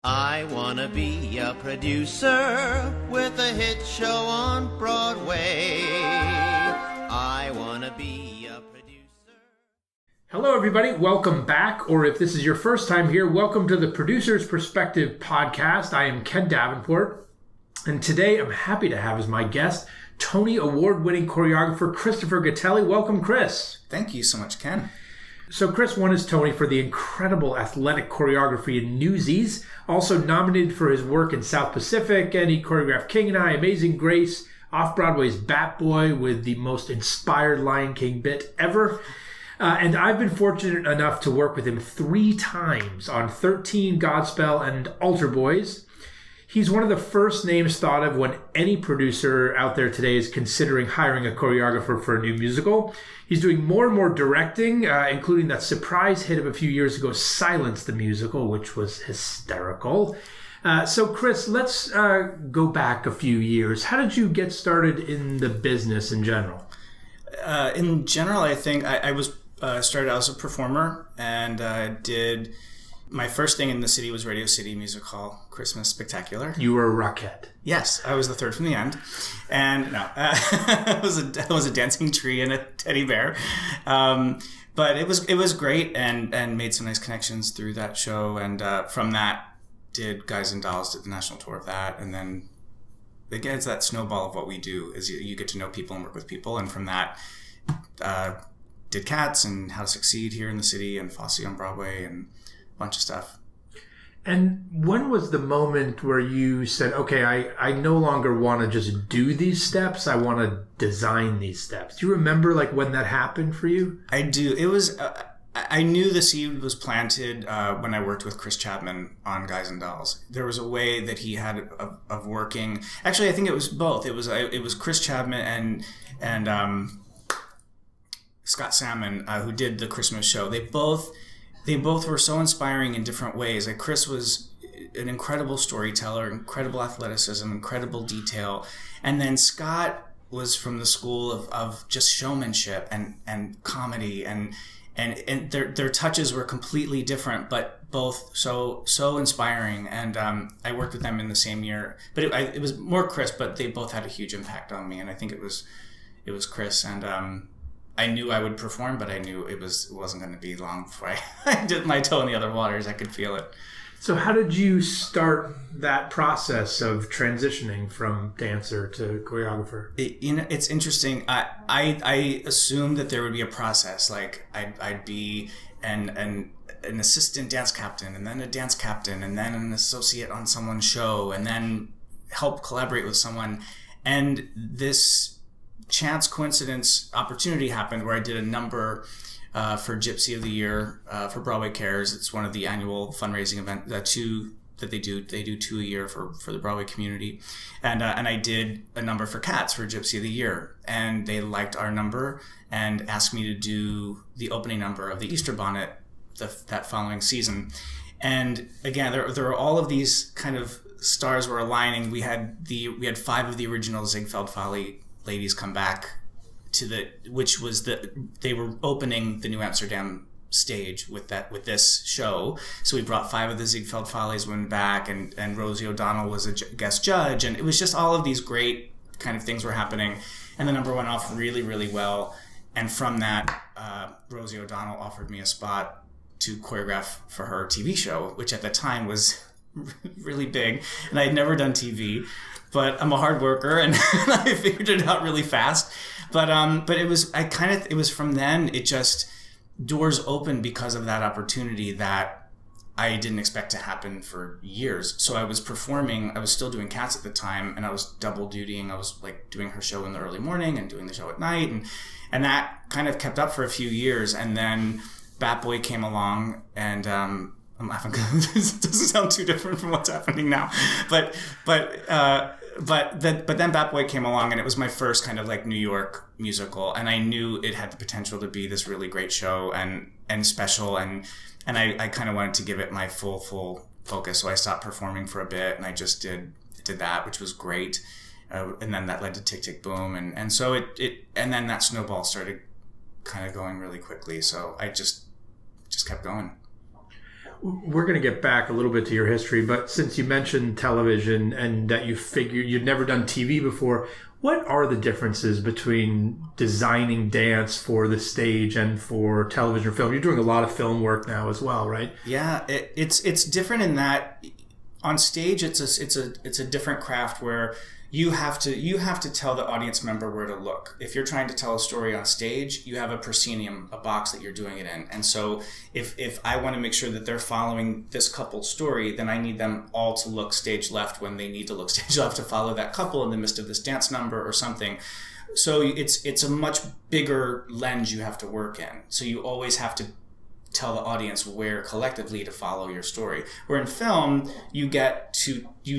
I wanna be a producer with a hit show on Broadway. I wanna be a producer. Hello everybody, welcome back, or if this is your first time here, welcome to the Producer's Perspective podcast. I am Ken Davenport, and today I'm happy to have as my guest Tony Award-winning choreographer Christopher Gattelli. Welcome, Chris. Thank you so much, Ken. So Chris won his Tony for the incredible athletic choreography in Newsies, also nominated for his work in South Pacific, and he choreographed King and I, Amazing Grace, Off-Broadway's Bat Boy with the most inspired Lion King bit ever. And I've been fortunate enough to work with him 3 times on 13, Godspell, and Altar Boys. He's one of the first names thought of when any producer out there today is considering hiring a choreographer for a new musical. He's doing more and more directing, including that surprise hit of a few years ago, Silence the Musical, which was hysterical. So Chris, let's go back a few years. How did you get started in the business in general? In general, I think I was started out as a performer, and did my first thing in the city was Radio City Music Hall Christmas Spectacular. You were a Rockette. Yes, I was the third from the end, and no, I was a dancing tree and a teddy bear, but it was great and made some nice connections through that show, and from that did Guys and Dolls, did the national tour of that, and then again it's that snowball of what we do is you get to know people and work with people, and from that did Cats and How to Succeed here in the city and Fosse on Broadway and bunch of stuff. And when was the moment where you said, okay, I no longer want to just do these steps, I want to design these steps? Do you remember like when that happened for you? I do. It was, I knew the seed was planted when I worked with Chris Chapman on Guys and Dolls. There was a way that he had of working. Actually, I think it was both. It was Chris Chapman and Scott Salmon who did the Christmas show. They both were so inspiring in different ways. Like Chris was an incredible storyteller, incredible athleticism, incredible detail. And then Scott was from the school of just showmanship and comedy and their touches were completely different, but both so inspiring. And I worked with them in the same year, but it was more Chris, but they both had a huge impact on me. And I think it was Chris, and I knew I would perform, but I knew it wasn't going to be long before I dipped my toe in the other waters. I could feel it. So how did you start that process of transitioning from dancer to choreographer? It's interesting. I assumed that there would be a process. Like I'd be an assistant dance captain, and then a dance captain, and then an associate on someone's show, and then help collaborate with someone. And this chance coincidence opportunity happened where I did a number for Gypsy of the Year for Broadway Cares. It's one of the annual fundraising events that they do. They do 2 a year for the Broadway community, and I did a number for Cats for Gypsy of the Year, and they liked our number and asked me to do the opening number of the Easter Bonnet that following season. And again, there were all of these kind of stars were aligning. We had 5 of the original Ziegfeld Folly ladies come back they were opening the New Amsterdam stage with this show. So we brought 5 of the Ziegfeld Follies women back, and Rosie O'Donnell was a guest judge, and it was just all of these great kind of things were happening. And the number went off really, really well. And from that, Rosie O'Donnell offered me a spot to choreograph for her TV show, which at the time was really big, and I had never done TV. But I'm a hard worker, and I figured it out really fast. But it was from then, it just, doors opened because of that opportunity that I didn't expect to happen for years. So I was performing, I was still doing Cats at the time, and I was double dutying. I was like doing her show in the early morning and doing the show at night. And that kind of kept up for a few years. And then Bat Boy came along, and I'm laughing because this doesn't sound too different from what's happening now. But then Bat Boy came along, and it was my first kind of like New York musical, and I knew it had the potential to be this really great show and special, and I kind of wanted to give it my full focus. So I stopped performing for a bit, and I just did that, which was great. And then that led to Tick Tick Boom, and so it and then that snowball started kind of going really quickly. So I just kept going. We're going to get back a little bit to your history, but since you mentioned television and that you figured you'd never done TV before, what are the differences between designing dance for the stage and for television or film? You're doing a lot of film work now as well, right? Yeah, it's different in that on stage it's a different craft where you have to tell the audience member where to look. If you're trying to tell a story on stage, you have a proscenium, a box that you're doing it in. And so if I want to make sure that they're following this couple's story, then I need them all to look stage left when they need to look stage left to follow that couple in the midst of this dance number or something. So it's a much bigger lens you have to work in. So you always have to tell the audience where collectively to follow your story. Where in film, you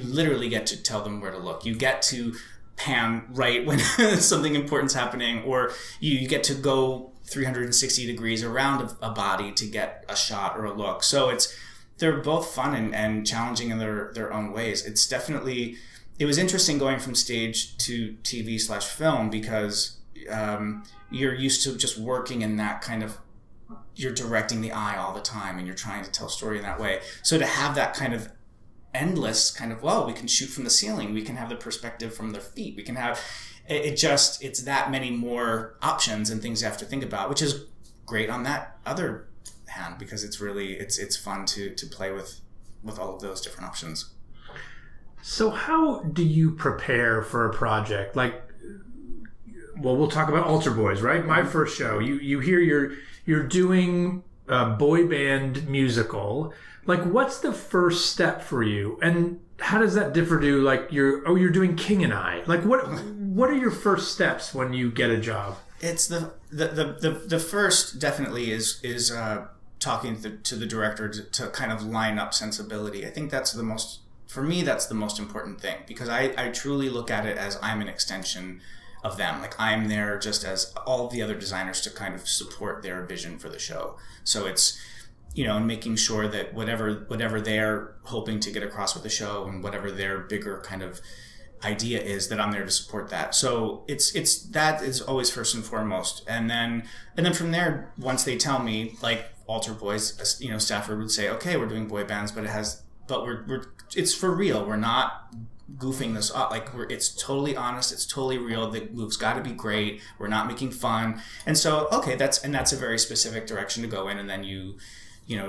literally get to tell them where to look. You get to pan right when something important's happening, or you get to go 360 degrees around a body to get a shot or a look. So they're both fun and challenging in their own ways. It was interesting going from stage to TV/film because you're used to just working in that kind of, you're directing the eye all the time and you're trying to tell a story in that way. So to have that kind of endless kind of, well, we can shoot from the ceiling, we can have the perspective from their feet, we can have, it's that many more options and things you have to think about, which is great on that other hand because it's really, it's fun to play with all of those different options. So how do you prepare for a project? Like, well, we'll talk about Altar Boys, right? My first show, you hear you're doing a boy band musical. Like, what's the first step for you? And how does that differ to, like, you're doing King and I? Like, what are your first steps when you get a job? It's the first definitely is talking to the director to kind of line up sensibility. I think that's for me, that's the most important thing because I truly look at it as I'm an extension of them. Like I'm there just as all of the other designers to kind of support their vision for the show. So it's, making sure that whatever they're hoping to get across with the show and whatever their bigger kind of idea is, that I'm there to support that. So it's that is always first and foremost. And then from there, once they tell me, like Altar Boys, Stafford would say, okay, we're doing boy bands, but it's for real. We're not goofing this up. Like it's totally honest. It's totally real. The move's got to be great. We're not making fun. And so, okay, that's a very specific direction to go in. And then you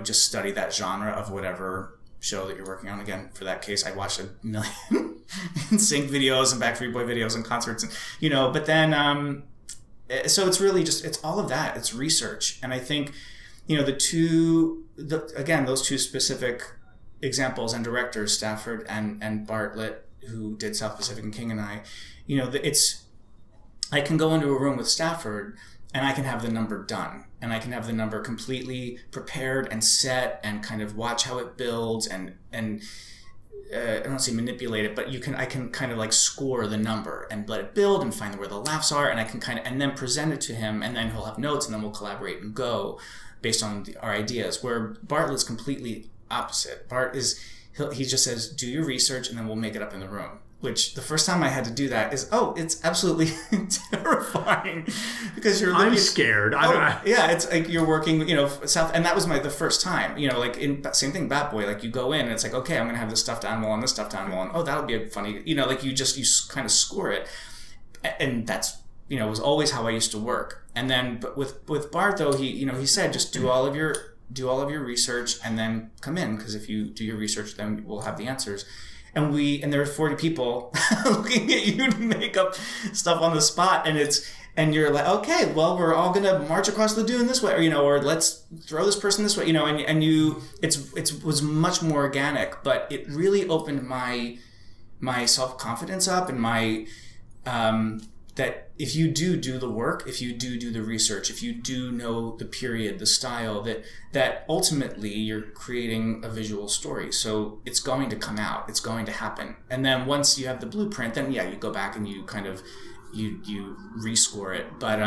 just study that genre of whatever show that you're working on. Again, for that case, I watched a million NSYNC videos and Backstreet Boy videos and concerts, and, but then, so it's really it's all of that. It's research. And I think, those two specific examples and directors, Stafford and Bartlett, who did South Pacific and King and I, I can go into a room with Stafford and I can have the number done and I can have the number completely prepared and set and kind of watch how it builds and I don't say manipulate it, but I can kind of like score the number and let it build and find where the laughs are, and I can and then present it to him, and then he'll have notes, and then we'll collaborate and go based on our ideas. Where Bartlett's completely opposite. Bart he just says, do your research and then we'll make it up in the room. Which the first time I had to do that is, it's absolutely terrifying because I'm scared. Yeah, it's like you're working, South, and that was the first time, like in same thing, Bat Boy, like you go in and it's like, okay, I'm gonna have this stuffed animal and this stuffed animal, and that'll be a funny, like you kind of score it, and that's was always how I used to work. And then, but with Bart though, he said, just do all of your research and then come in, because if you do your research, then we'll have the answers. And there were 40 people looking at you to make up stuff on the spot, and you're like, okay, well, we're all gonna march across the dune this way, or let's throw this person this way, it was much more organic, but it really opened my self-confidence up, and my that if you do the work, if you do the research, if you do know the period, the style, that ultimately you're creating a visual story. So it's going to come out, it's going to happen. And then once you have the blueprint, then you go back and you kind of, you rescore it. But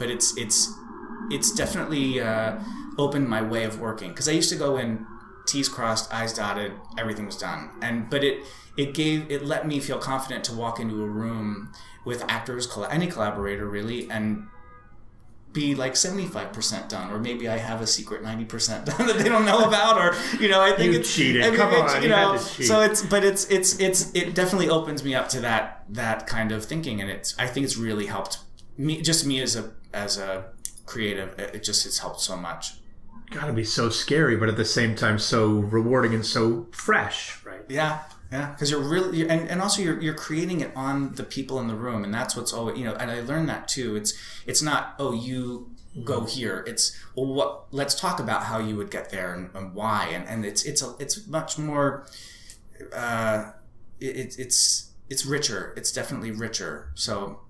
it's definitely opened my way of working. Because I used to go in, T's crossed, I's dotted, everything was done. But it let me feel confident to walk into a room with actors, any collaborator really, and be like 75% done, or maybe I have a secret 90% done that they don't know about, or I think you it's cheated. Come on, you had to cheat. So it definitely opens me up to that kind of thinking, and I think it's really helped me as a creative. It's helped so much. Gotta be so scary, but at the same time so rewarding and so fresh, right? Yeah, because you're really, and also you're creating it on the people in the room, and that's what's always, and I learned that too. It's not, oh, you go here. It's, well, let's talk about how you would get there and why, and it's much more, it's richer. It's definitely richer. So.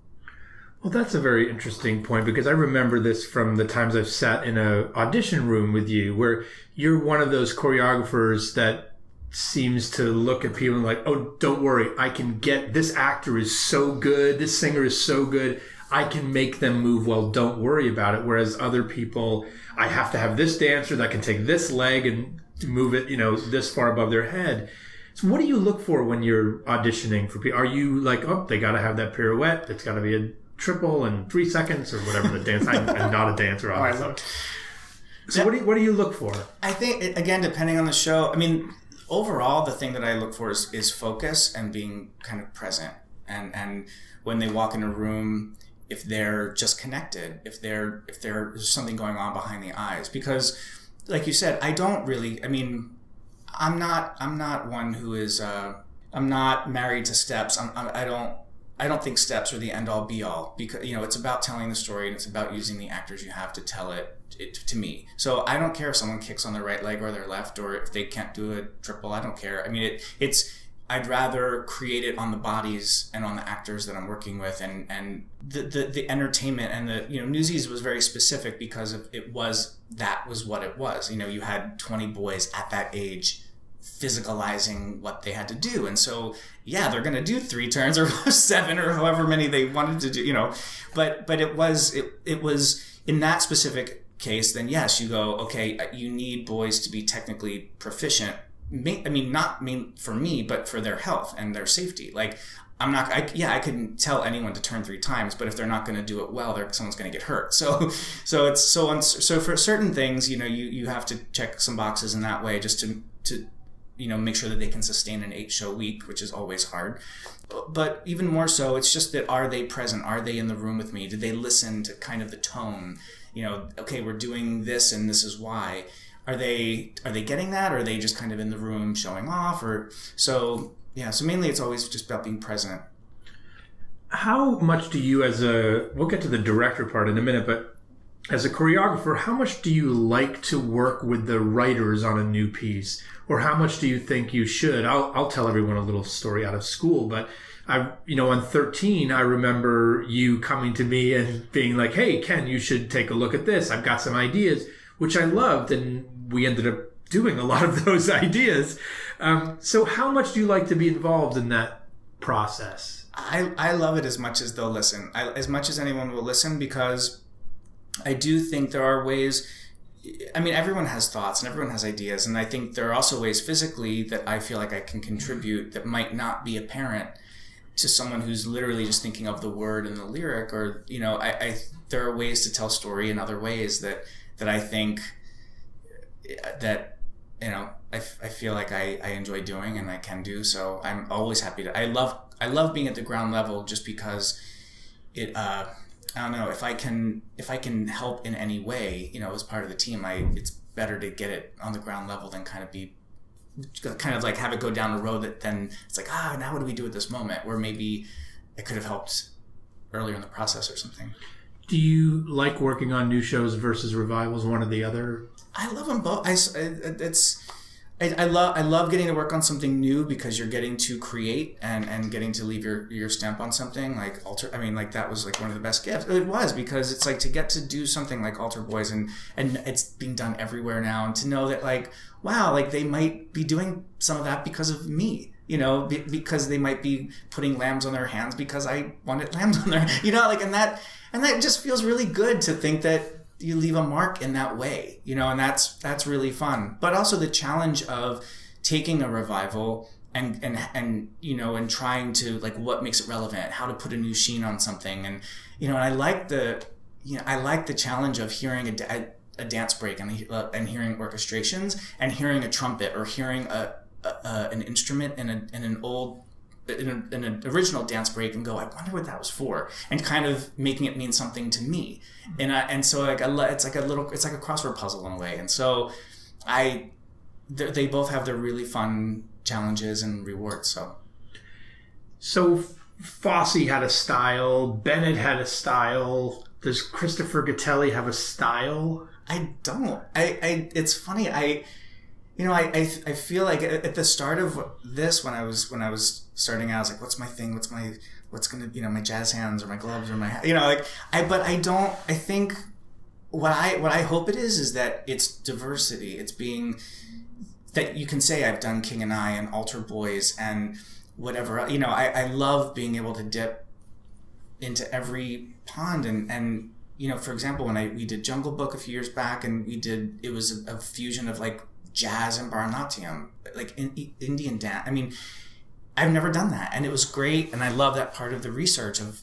Well, that's a very interesting point, because I remember this from the times I've sat in an audition room with you, where you're one of those choreographers that seems to look at people and like, oh, don't worry, I can get, this actor is so good, this singer is so good, I can make them move well, don't worry about it. Whereas other people, I have to have this dancer that can take this leg and move it, this far above their head. So what do you look for when you're auditioning for people? Are you like, oh, they got to have that pirouette, it's got to be a triple in 3 seconds, or whatever the dance. I'm not a dancer, obviously. So what do you look for? I think, again, depending on the show, I mean, overall, the thing that I look for is focus and being kind of present. And when they walk in a room, if they're just connected, if there's something going on behind the eyes. Because, like you said, I'm not one who is, I'm not married to steps. I don't think steps are the end all be all, because it's about telling the story, and it's about using the actors you have to tell it to me. So I don't care if someone kicks on their right leg or their left, or if they can't do a triple. I don't care. I mean, I'd rather create it on the bodies and on the actors that I'm working with, and the entertainment, and the Newsies was very specific because that was what it was. You had 20 boys at that age physicalizing what they had to do, and so they're going to do 3 turns or 7 or however many they wanted to do, but it was in that specific case, then yes, you go, okay, you need boys to be technically proficient. Not for me, but for their health and their safety. Like, I couldn't tell anyone to turn 3 times, but if they're not going to do it well, someone's going to get hurt. So for certain things, you have to check some boxes in that way, just to make sure that they can sustain an 8-show week, which is always hard. But even more so, it's just that, are they present? Are they in the room with me? Did they listen to kind of the tone? Okay, we're doing this and this is why. Are they getting that? Or are they just kind of in the room showing off? So mainly it's always just about being present. How much do you, we'll get to the director part in a minute, but as a choreographer, how much do you like to work with the writers on a new piece? Or how much do you think you should? I'll tell everyone a little story out of school, but on 13, I remember you coming to me and being like, hey, Ken, you should take a look at this. I've got some ideas, which I loved, and we ended up doing a lot of those ideas. So how much do you like to be involved in that process? I love it as much as they'll listen, as much as anyone will listen, because I do think there are ways. Everyone has thoughts and everyone has ideas, and I think there are also ways physically that I feel like I can contribute that might not be apparent to someone who's literally just thinking of the word and the lyric, or there are ways to tell story in other ways that I think that I feel like I enjoy doing and I can do. So I'm always happy to. I love being at the ground level, just because it. I don't know, if I can help in any way, as part of the team, it's better to get it on the ground level than kind of like have it go down a road that then it's like, now what do we do at this moment, where maybe it could have helped earlier in the process or something. Do you like working on new shows versus revivals, one or the other? I love them both. I love getting to work on something new, because you're getting to create and getting to leave your stamp on something like that was like one of the best gifts. It was, because it's like to get to do something like Altar Boys, and it's being done everywhere now, and to know that like, wow, like they might be doing some of that because of me, because they might be putting lambs on their hands because I wanted lambs on their, and that just feels really good to think that you leave a mark in that way, and that's really fun. But also the challenge of taking a revival and trying to, like, what makes it relevant, how to put a new sheen on something. And, and I like I like the challenge of hearing a dance break and hearing orchestrations and hearing a trumpet or hearing an instrument in an original dance break and go, I wonder what that was for, and kind of making it mean something to me. And so like it's like a crossword puzzle in a way. And so they both have their really fun challenges and rewards. So Fosse had a style, Bennett had a style. Does Christopher Gattelli have a style? I don't. It's funny. I feel like at the start of this, when I was starting out, I was like, what's my thing? What's gonna, my jazz hands or my gloves or my, but I don't. I think what I hope it is that it's diversity. It's being that you can say I've done King and I and Altar Boys and whatever. I love being able to dip into every pond and for example, when we did Jungle Book a few years back, and it was a fusion of like jazz and Bharatanatyam, like Indian dance. I mean, I've never done that, and it was great, and I love that part of the research of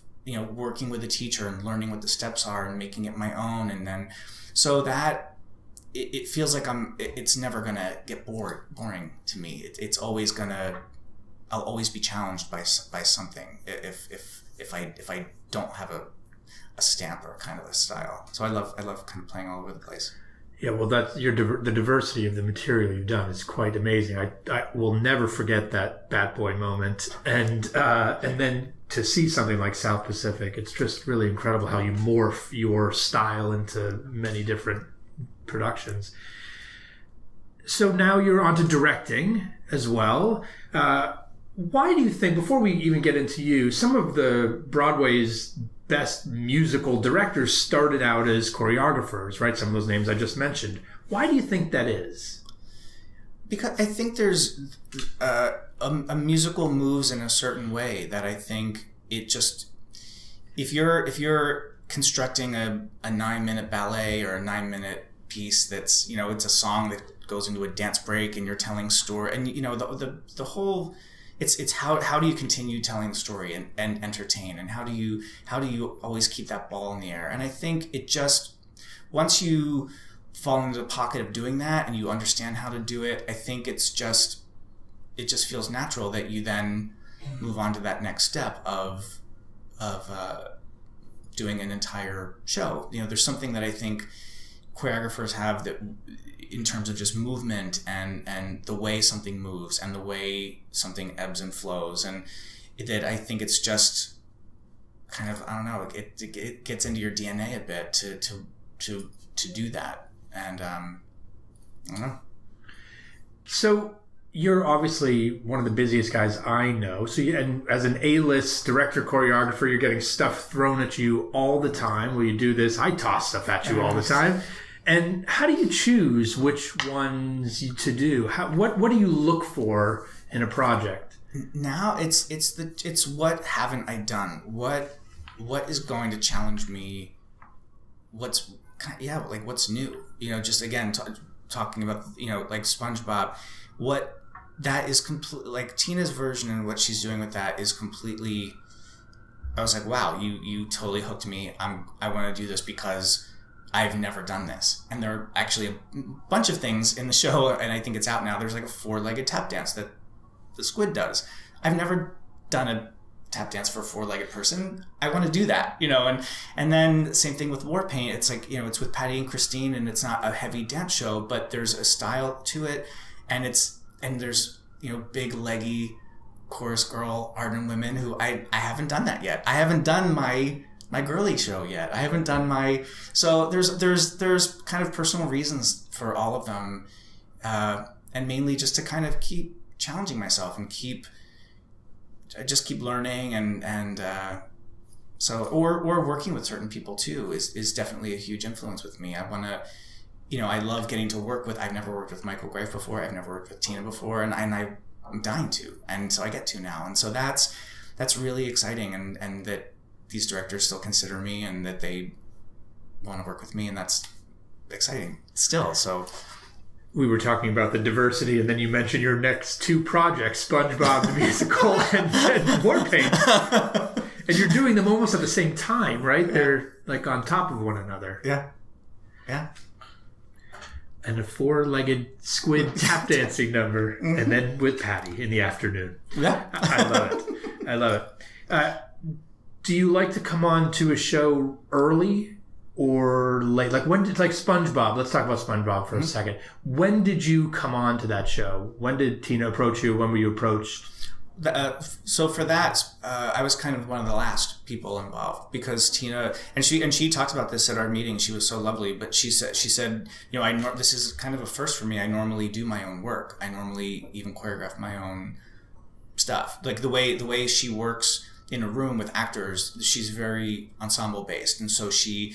working with a teacher and learning what the steps are and making it my own, and then so that it feels like it's never gonna get boring to me. It's always I'll always be challenged by something if I don't have a stamp or kind of a style. So I love kind of playing all over the place. Yeah, well, that's the diversity of the material you've done is quite amazing. I will never forget that Bat Boy moment, and then to see something like South Pacific, it's just really incredible how you morph your style into many different productions. So now you're on to directing as well. Why do you think, before we even get into you, some of the Broadway's best musical directors started out as choreographers, right? Some of those names I just mentioned. Why do you think that is? Because I think there's a musical moves in a certain way that I think it just, if you're constructing a 9-minute ballet or a 9-minute piece that's, it's a song that goes into a dance break and you're telling story, and the whole, it's how do you continue telling the story and entertain, and how do you always keep that ball in the air? And I think it just, once you fall into the pocket of doing that and you understand how to do it, I think it just feels natural that you then move on to that next step of doing an entire show. There's something that I think choreographers have that, in terms of just movement and the way something moves and the way something ebbs and flows, and that I think it's just kind of, I don't know, it gets into your DNA a bit to do that, and I don't know. So you're obviously one of the busiest guys I know. So and as an A-list director choreographer, you're getting stuff thrown at you all the time. Will you do this? I toss stuff at you all the time. And how do you choose which ones to do? What do you look for in a project? Now it's what haven't I done? What is going to challenge me? What's new? Just again talking about like SpongeBob. What that is completely, like Tina's version and what she's doing with that is completely. I was like, wow, you totally hooked me. I want to do this because I've never done this. And there are actually a bunch of things in the show, and I think it's out now. There's like a 4-legged tap dance that the squid does. I've never done a tap dance for a 4-legged person. I want to do that, and then same thing with War Paint. It's like, it's with Patty and Christine, and it's not a heavy dance show, but there's a style to it, and there's big leggy chorus girl ardent women who I haven't done that yet. I haven't done my girly show yet. I haven't done so there's kind of personal reasons for all of them, and mainly just to kind of keep challenging myself and keep learning, and or working with certain people too is definitely a huge influence with me. I want to, I love getting to work with. I've never worked with Michael Greif before. I've never worked with Tina before, and I'm dying to, and so I get to now, and so that's really exciting, and that these directors still consider me and that they want to work with me, and that's exciting still. So we were talking about the diversity, and then you mentioned your next 2 projects, SpongeBob the musical and War Paint. And you're doing them almost at the same time, right? They're like on top of one another. Yeah. Yeah. And a 4-legged squid tap dancing number, and then with Patty in the afternoon. Yeah. I love it. I love it. Do you like to come on to a show early or late? Like when did, like SpongeBob, let's talk about SpongeBob for a second. When did you come on to that show? When did Tina approach you? When were you approached? So for that, I was kind of one of the last people involved because Tina and she talked about this at our meeting. She was so lovely, but she said, you know, this is kind of a first for me. I normally do my own work. I normally even choreograph my own stuff. Like the way she works in a room with actors, she's very ensemble based, and so she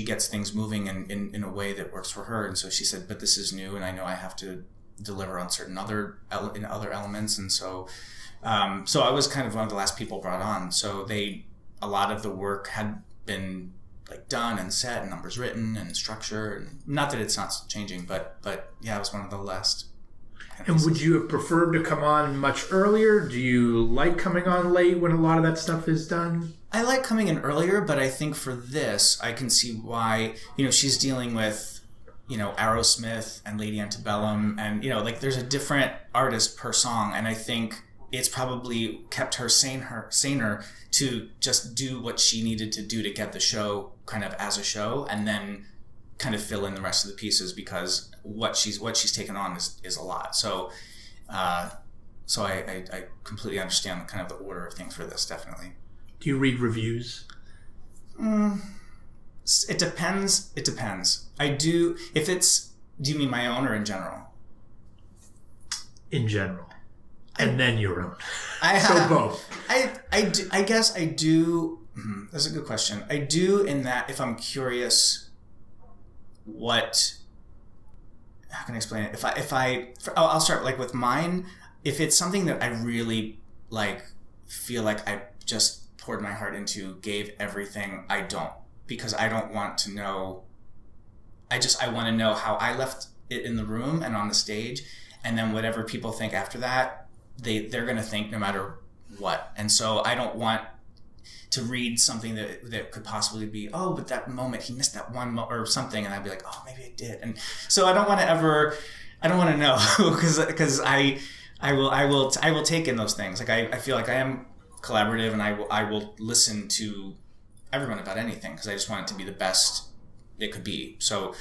gets things moving in a way that works for her. And so she said, but this is new, and I know I have to deliver on certain other elements, and so. So I was kind of one of the last people brought on. So a lot of the work had been like done and set and numbers written and structure. And not that it's not changing, but yeah, I was one of the last. And would you have preferred to come on much earlier? Do you like coming on late when a lot of that stuff is done? I like coming in earlier, but I think for this, I can see why, you know, she's dealing with, you know, Aerosmith and Lady Antebellum, and, you know, like there's a different artist per song. And I think it's probably kept her saner to just do what she needed to do to get the show kind of as a show, and then kind of fill in the rest of the pieces, because what she's taken on is a lot. So I completely understand kind of the order of things for this, definitely. Do you read reviews? It depends. I do. Do you mean my own or in general? In general. And then your own. So both. I guess I do. That's a good question. I do, in that if I'm curious, how can I explain it? I'll start like with mine. If it's something that I really like, feel like I just poured my heart into, gave everything, I don't, because I don't want to know. I want to know how I left it in the room and on the stage, and then whatever people think after that, they're going to think no matter what. And so I don't want to read something that could possibly be, oh, but that moment, he missed that one or something. And I'd be like, oh, maybe I did. And so I don't want to know because I will take in those things. Like I feel like I am collaborative, and I will listen to everyone about anything, because I just want it to be the best it could be. So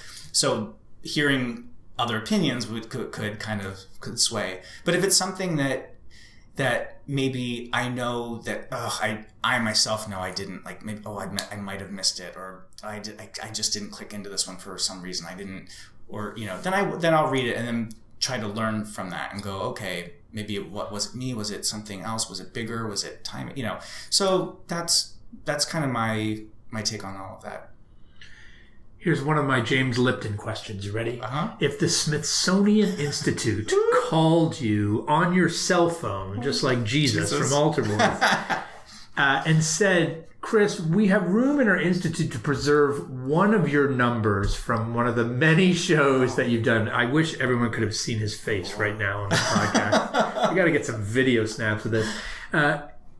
hearing other opinions could sway. But if it's something that maybe I know that I myself know I didn't like, maybe I might have missed it, or I just didn't click into this one for some reason, I didn't, or you know, then I'll read it and then try to learn from that and go, okay, maybe what was it me? Was it something else? Was it bigger? Was it time? You know, so that's kind of my take on all of that. Here's one of my James Lipton questions. You ready? Uh-huh. If the Smithsonian Institute called you on your cell phone, just like Jesus. From Altar Boys, and said, Chris, we have room in our institute to preserve one of your numbers from one of the many shows that you've done. I wish everyone could have seen his face right now on the podcast. We got to get some video snaps of this.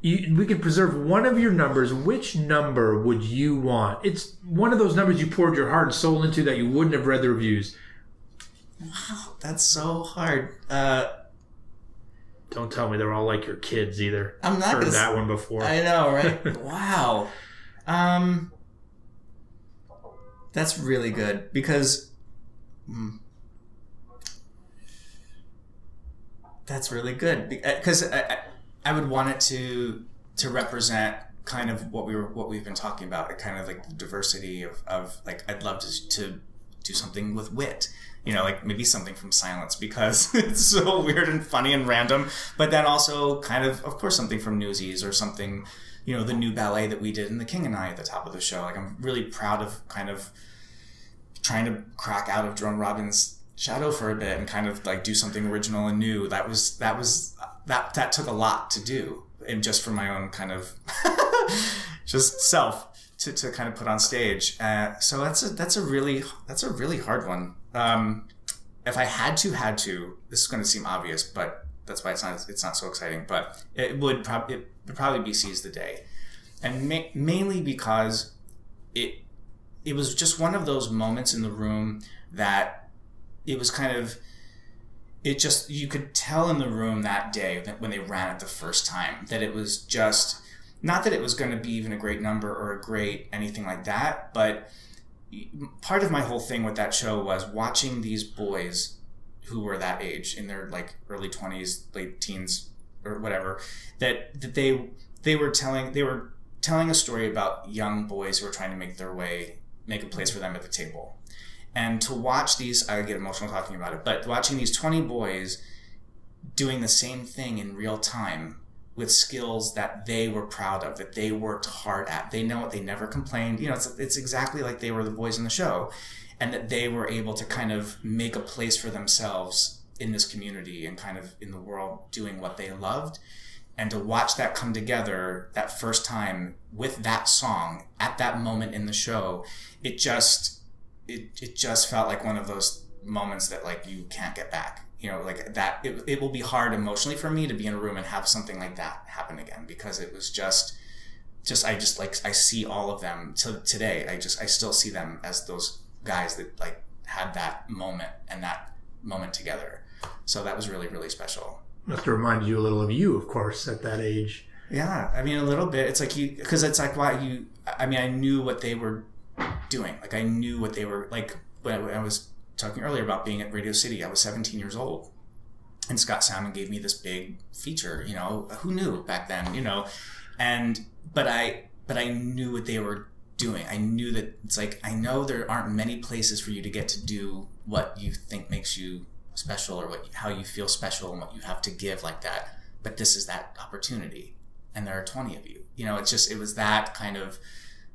We could preserve one of your numbers. Which number would you want? It's one of those numbers you poured your heart and soul into that you wouldn't have read the reviews. Wow, that's so hard. Don't tell me they're all like your kids either. I'm not heard that one before. I know, right? Wow. That's really good, because that's really good, because I would want it to represent kind of what we've been talking about, kind of like the diversity of like, I'd love to do something with wit, you know, like maybe something from Silence, because it's so weird and funny and random, but then also kind of course something from Newsies, or something, you know, the new ballet that we did in The King and I at the top of the show. Like, I'm really proud of kind of trying to crack out of Jerome Robbins' shadow for a bit and kind of like do something original and new. That took a lot to do, and just for my own kind of just self to kind of put on stage. So that's a really hard one. If I had to, this is going to seem obvious, but that's why it's not so exciting. But it would probably be Seize the Day. And mainly because it was just one of those moments in the room that it was kind of, it just, you could tell in the room that day that when they ran it the first time, that it was just, not that it was going to be even a great number or a great anything like that, but part of my whole thing with that show was watching these boys who were that age, in their like early 20s, late teens or whatever, that they were telling a story about young boys who were trying to make a place for them at the table. And to watch these, I get emotional talking about it, but watching these 20 boys doing the same thing in real time with skills that they were proud of, that they worked hard at. They know it, they never complained. You know, it's exactly like they were the boys in the show, and that they were able to kind of make a place for themselves in this community and kind of in the world doing what they loved. And to watch that come together that first time with that song at that moment in the show, it just felt like one of those moments that like you can't get back. You know, like that, it will be hard emotionally for me to be in a room and have something like that happen again, because it was I see all of them till today. I still see them as those guys that like had that moment and that moment together. So that was really, really special. Must have reminded you a little of you, of course, at that age. Yeah, I mean, a little bit. It's like because it's like I knew what they were doing. Like I knew what they were like when I was talking earlier about being at Radio City. I was 17 years old, and Scott Salmon gave me this big feature. You know, who knew back then? You know, but I knew what they were doing. I knew that it's like, I know there aren't many places for you to get to do what you think makes you special, or how you feel special and what you have to give like that. But this is that opportunity, and there are 20 of you. You know, it was that kind of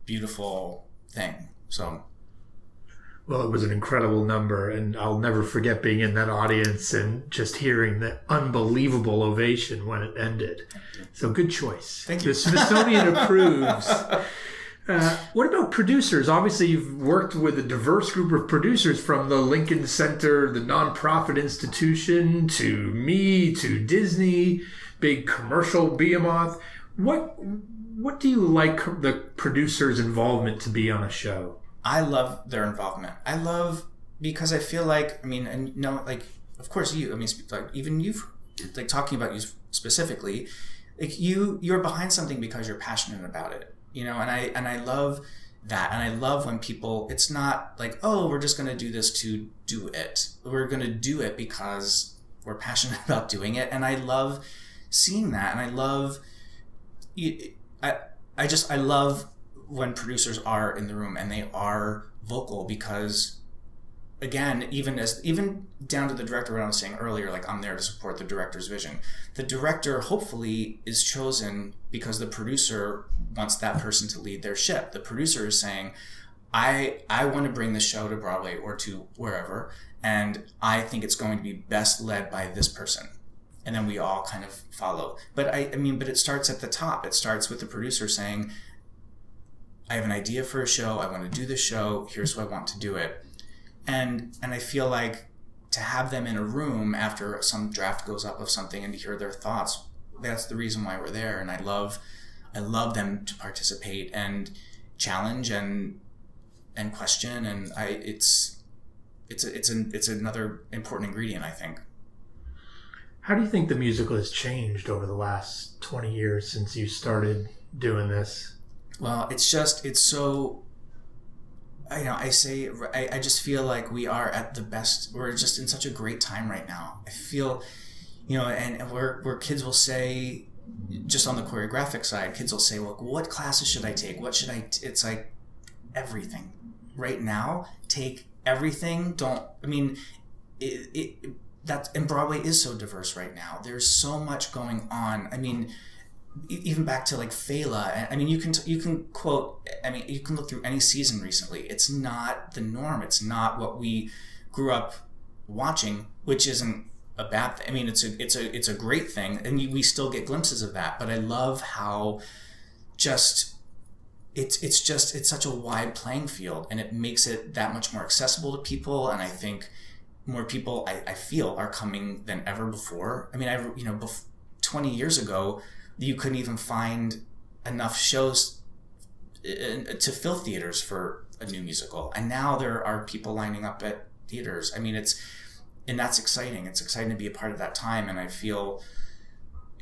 beautiful thing. So. Well, it was an incredible number, and I'll never forget being in that audience and just hearing the unbelievable ovation when it ended. So good choice. Thank you. The Smithsonian approves. What about producers? Obviously, you've worked with a diverse group of producers, from the Lincoln Center, the nonprofit institution, to me, to Disney, big commercial behemoth. What do you like the producer's involvement to be on a show? I love their involvement. Because I feel like, I mean, and like, of course you, I mean, like even you, like talking about you specifically, like you're behind something because you're passionate about it, you know, and I love that. And I love when people, it's not like, oh, we're just going to do this to do it. We're going to do it because we're passionate about doing it. And I love seeing that. And I love, I love when producers are in the room and they are vocal, because again, even down to the director, what I was saying earlier, like I'm there to support the director's vision. The director hopefully is chosen because the producer wants that person to lead their ship. The producer is saying, I want to bring the show to Broadway or to wherever, and I think it's going to be best led by this person. And then we all kind of follow. But but it starts at the top. It starts with the producer saying, I have an idea for a show. I want to do this show. Here's who I want to do it. And I feel like to have them in a room after some draft goes up of something and to hear their thoughts, that's the reason why we're there. And I love them to participate and challenge and question. And it's another important ingredient, I think. How do you think the musical has changed over the last 20 years since you started doing this? Well, it's so, I just feel like we are at the best. We're just in such a great time right now. I feel, and where kids will say, just on the choreographic side, kids will say, well, what classes should I take? What should it's like everything right now. Take everything. And Broadway is so diverse right now. There's so much going on. I mean, even back to like Fela. I mean, you can quote. I mean, you can look through any season recently. It's not the norm. It's not what we grew up watching, which isn't a bad thing. I mean, it's a great thing, and we still get glimpses of that. But I love how it's such a wide playing field, and it makes it that much more accessible to people. And I think more people, I feel, are coming than ever before. I mean, 20 years ago, you couldn't even find enough shows to fill theaters for a new musical. And now there are people lining up at theaters. I mean, and that's exciting. It's exciting to be a part of that time. And I feel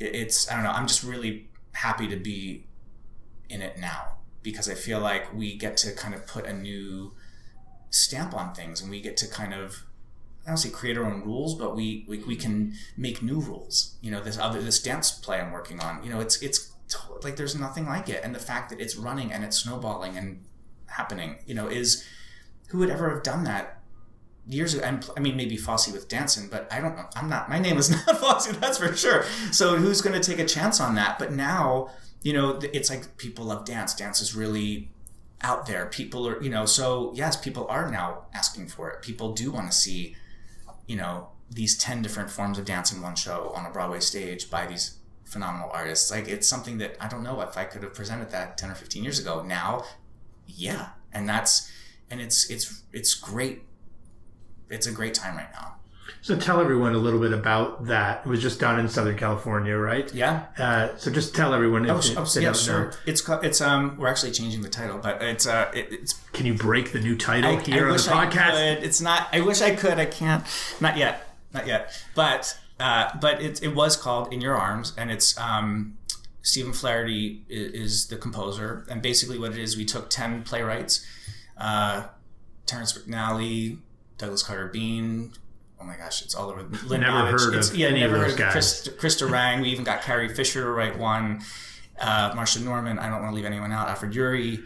I don't know, I'm just really happy to be in it now, because I feel like we get to kind of put a new stamp on things, and we get to kind of, I don't say create our own rules, but we can make new rules. You know, this dance play I'm working on, you know, it's like there's nothing like it. And the fact that it's running and it's snowballing and happening, you know, who would ever have done that years ago? And I mean, maybe Fosse with dancing, but I don't know. My name is not Fosse, that's for sure. So who's going to take a chance on that? But now, you know, it's like people love dance. Dance is really out there. People are, you know, so yes, people are now asking for it. People do want to see, you know, these 10 different forms of dance in one show on a Broadway stage by these phenomenal artists. Like, it's something that I don't know if I could have presented that 10 or 15 years ago. Now, yeah. And it's great. It's a great time right now. So tell everyone a little bit about that. It was just done in Southern California, right? Yeah. So just tell everyone. Yeah, sure. It's we're actually changing the title, but it's. Can you break the new title here on the podcast? It's not. I wish I could. I can't. Not yet. But it was called In Your Arms, and it's Stephen Flaherty is the composer, and basically what it is, we took 10 playwrights, Terrence McNally, Douglas Carter Bean. Oh my gosh, it's all over. Never heard of any of those guys. Chris Durang. We even got Carrie Fisher to write one. Marcia Norman. I don't want to leave anyone out. Alfred Urey.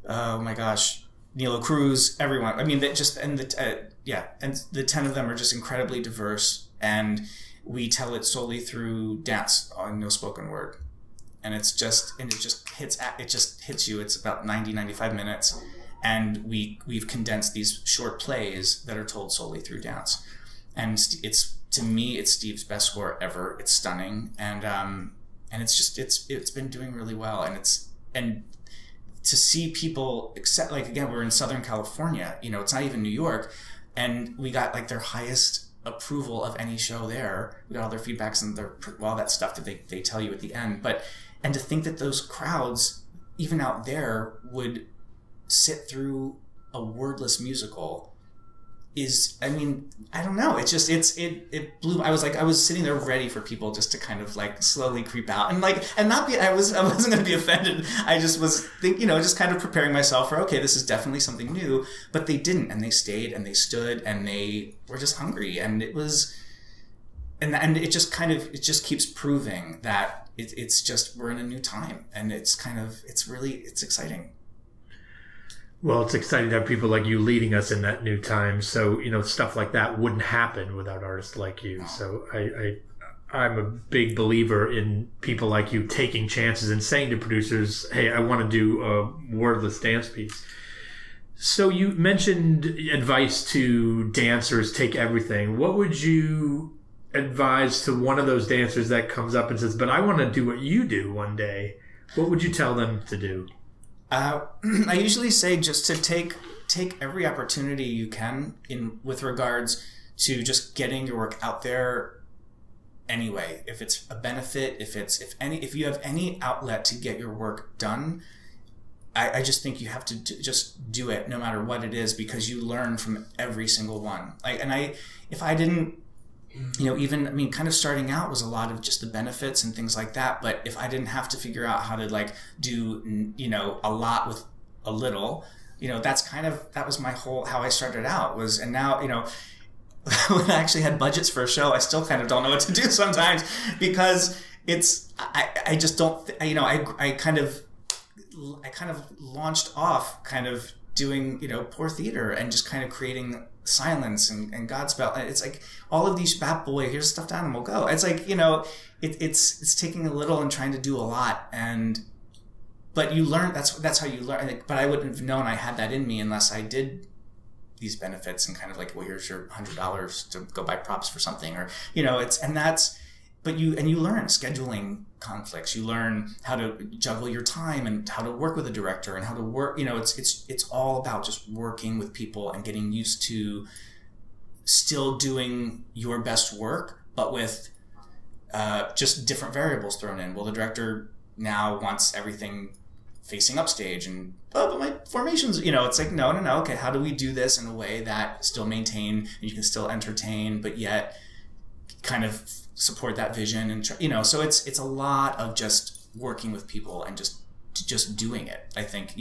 Oh my gosh, Nilo Cruz. Everyone. I mean, and the 10 of them are just incredibly diverse, and we tell it solely through dance on no spoken word, and it just hits you. It's about 95 minutes, and we've condensed these short plays that are told solely through dance. And to me, it's Steve's best score ever. It's stunning, and it's been doing really well. And to see people accept, like, again, we're in Southern California. You know, it's not even New York, and we got like their highest approval of any show there. We got all their feedbacks and all that stuff that they tell you at the end. And to think that those crowds, even out there, would sit through a wordless musical is, I mean, I don't know. It blew. I was sitting there ready for people just to kind of like slowly creep out and not be. I wasn't going to be offended. I just was just kind of preparing myself for, okay, this is definitely something new. But they didn't, and they stayed, and they stood, and they were just hungry, and it was, and it just keeps proving that it's just, we're in a new time, and it's exciting. Well, it's exciting to have people like you leading us in that new time. So, you know, stuff like that wouldn't happen without artists like you. So I'm a big believer in people like you taking chances and saying to producers, hey, I want to do a wordless dance piece. So you mentioned advice to dancers, take everything. What would you advise to one of those dancers that comes up and says, but I want to do what you do one day? What would you tell them to do? I usually say just to take every opportunity you can with regards to just getting your work out there anyway. If it's a benefit, if you have any outlet to get your work done, I just think you have to just do it no matter what it is, because you learn from every single one. If I didn't, kind of starting out was a lot of just the benefits and things like that. But if I didn't have to figure out how to do, a lot with a little, that was my whole, how I started out was, and now, when I actually had budgets for a show, I still kind of don't know what to do sometimes, because I just don't, I kind of launched off kind of doing, poor theater and just kind of creating silence and Godspell. It's like all of these Bat Boy, here's a stuffed animal, go. It's like, it's taking a little and trying to do a lot. But you learn, that's how you learn. But I wouldn't have known I had that in me unless I did these benefits and kind of like, well, here's your $100 to go buy props for something, or, but you learn scheduling conflicts. You learn how to juggle your time and how to work with a director and how to work. It's all about just working with people and getting used to still doing your best work, but with just different variables thrown in. Well, the director now wants everything facing upstage, and but my formations, it's like no, okay, how do we do this in a way that still maintain, and you can still entertain, but yet kind of support that vision, and so it's a lot of just working with people and just doing it. I think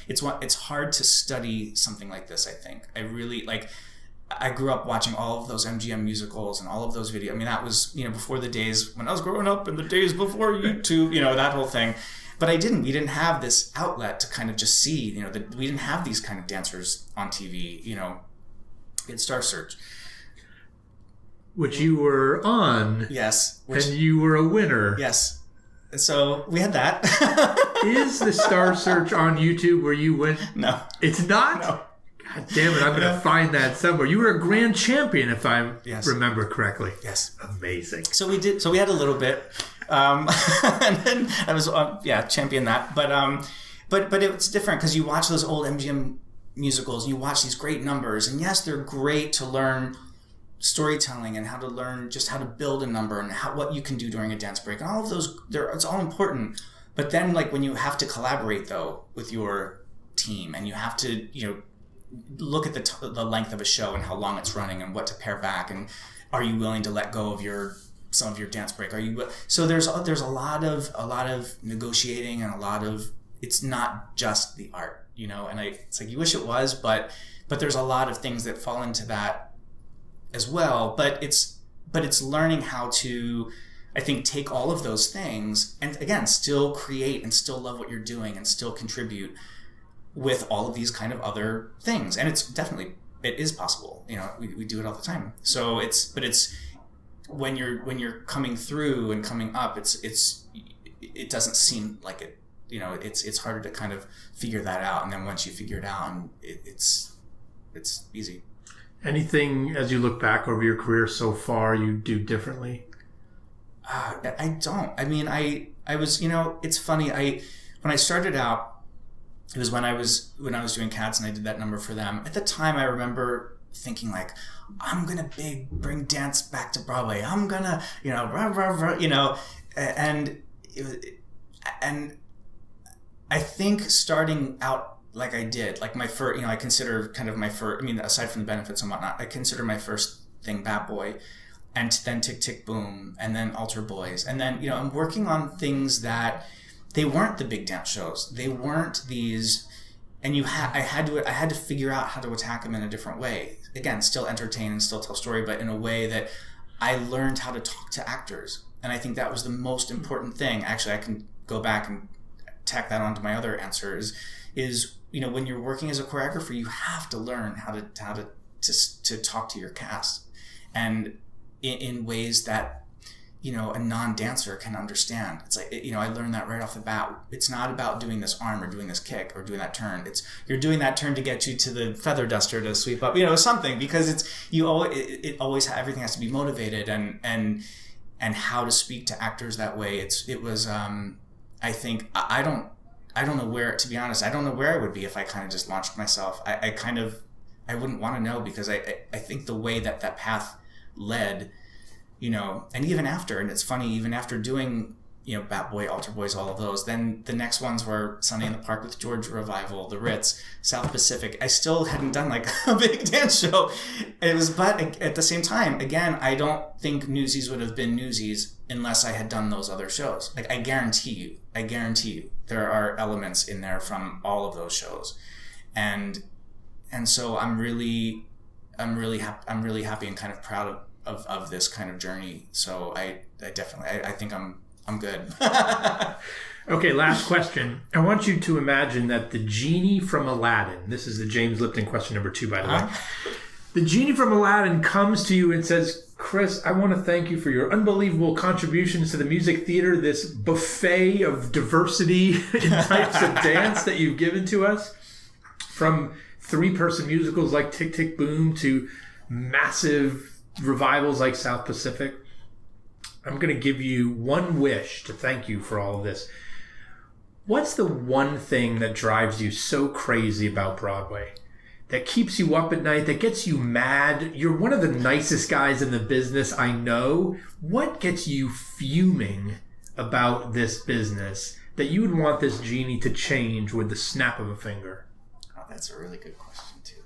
it's hard to study something like this. I think I grew up watching all of those MGM musicals and all of those videos. I mean, that was, before the days when I was growing up, and the days before YouTube, that whole thing. But we didn't have this outlet to kind of just see, we didn't have these kind of dancers on TV, we had Star Search. Which you were on. Yes. And you were a winner. Yes. And so we had that. Is the Star Search on YouTube where you win? No. It's not? No. God damn it, I'm going to find that somewhere. You were a grand champion, if I remember correctly. Yes. Amazing. So we had a little bit. And then I was, champion that. But it's different because you watch those old MGM musicals and you watch these great numbers. And yes, they're great to learn storytelling and how to learn just how to build a number and what you can do during a dance break. And all of those, it's all important. But then when you have to collaborate, though, with your team, and you have to, look at the length of a show and how long it's running and what to pare back, and are you willing to let go of some of your dance break? So there's a lot of negotiating and a lot of, it's not just the art, and it's like you wish it was, but there's a lot of things that fall into that as well. But it's learning how to, I think, take all of those things and again still create and still love what you're doing and still contribute with all of these kind of other things. And it is possible. We do it all the time. So it's when you're coming through and coming up, it doesn't seem like it, it's harder to kind of figure that out. And then once you figure it out, and it's easy. Anything as you look back over your career so far you do differently? I don't. I mean, I was, it's funny. When I started out, it was when I was doing Cats and I did that number for them. At the time, I remember thinking I'm gonna bring dance back to Broadway. I'm gonna, and I think starting out like I did, my first, I consider kind of my first. I mean, aside from the benefits and whatnot, I consider my first thing Bat Boy, and then Tick Tick Boom, and then Altar Boys, and then I'm working on things that. They weren't the big dance shows. They weren't these, and I had to figure out how to attack them in a different way. Again, still entertain and still tell story, but in a way that I learned how to talk to actors. And I think that was the most important thing. Actually, I can go back and tack that onto my other answers. Is when you're working as a choreographer, you have to learn how to talk to your cast, and in ways that. A non-dancer can understand. It's like, I learned that right off the bat. It's not about doing this arm or doing this kick or doing that turn. You're doing that turn to get you to the feather duster to sweep up, something, because everything has to be motivated and how to speak to actors that way. I think, I don't know where, to be honest, I don't know where I would be if I kind of just launched myself. I wouldn't want to know, because I think the way that path led, and even after, and it's funny, even after doing, Bat Boy, Altar Boys, all of those, then the next ones were Sunday in the Park with George Revival, The Ritz, South Pacific. I still hadn't done a big dance show. But at the same time, again, I don't think Newsies would have been Newsies unless I had done those other shows. I guarantee you, there are elements in there from all of those shows. And so I'm really happy and kind of proud of this kind of journey. So I definitely think I'm good. Okay, last question. I want you to imagine that the genie from Aladdin, this is the James Lipton question number 2, by the way. The genie from Aladdin comes to you and says, Chris, I want to thank you for your unbelievable contributions to the music theater, this buffet of diversity in types of dance that you've given to us, from 3-person musicals like Tick Tick Boom to massive revivals like South Pacific. I'm going to give you one wish to thank you for all of this. What's the one thing that drives you so crazy about Broadway? That keeps you up at night, that gets you mad? You're one of the nicest guys in the business, I know. What gets you fuming about this business that you would want this genie to change with the snap of a finger? Oh, that's a really good question too.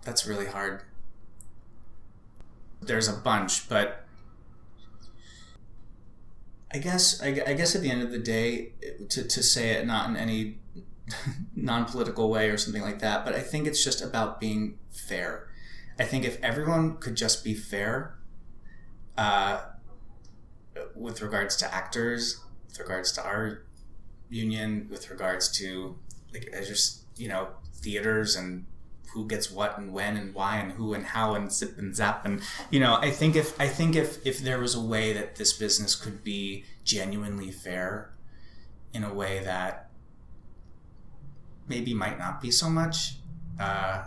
That's really hard. There's a bunch, but I guess at the end of the day, to say it not in any non-political way or something like that, but I think it's just about being fair. I think if everyone could just be fair, with regards to actors, with regards to our union, with regards to just theaters and who gets what and when and why and who and how and zip and zap, and I think if there was a way that this business could be genuinely fair in a way that maybe might not be so much, I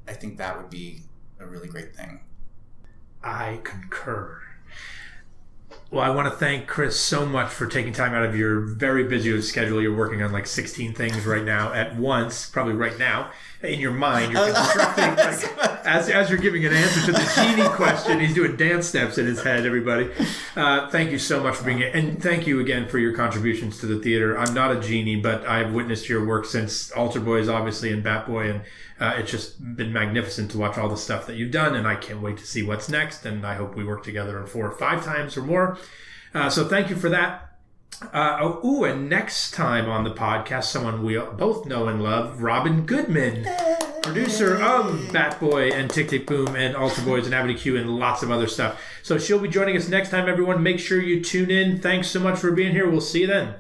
think that would be a really great thing. I concur. Well, I want to thank Chris so much for taking time out of your very busy schedule. You're working on like 16 things right now at once, probably right now. In your mind, you're constructing, as you're giving an answer to the genie question, he's doing dance steps in his head, everybody. Thank you so much for being here. And thank you again for your contributions to the theater. I'm not a genie, but I've witnessed your work since Altar Boys, obviously, and Bat Boy, and it's just been magnificent to watch all the stuff that you've done, and I can't wait to see what's next, and I hope we work together in 4 or 5 times or more. So thank you for that. And next time on the podcast, someone we both know and love, Robin Goodman, producer of Bat Boy and Tick Tick Boom and Altar Boys and Avenue Q and lots of other stuff. So she'll be joining us next time, everyone. Make sure you tune in. Thanks so much for being here. We'll see you then.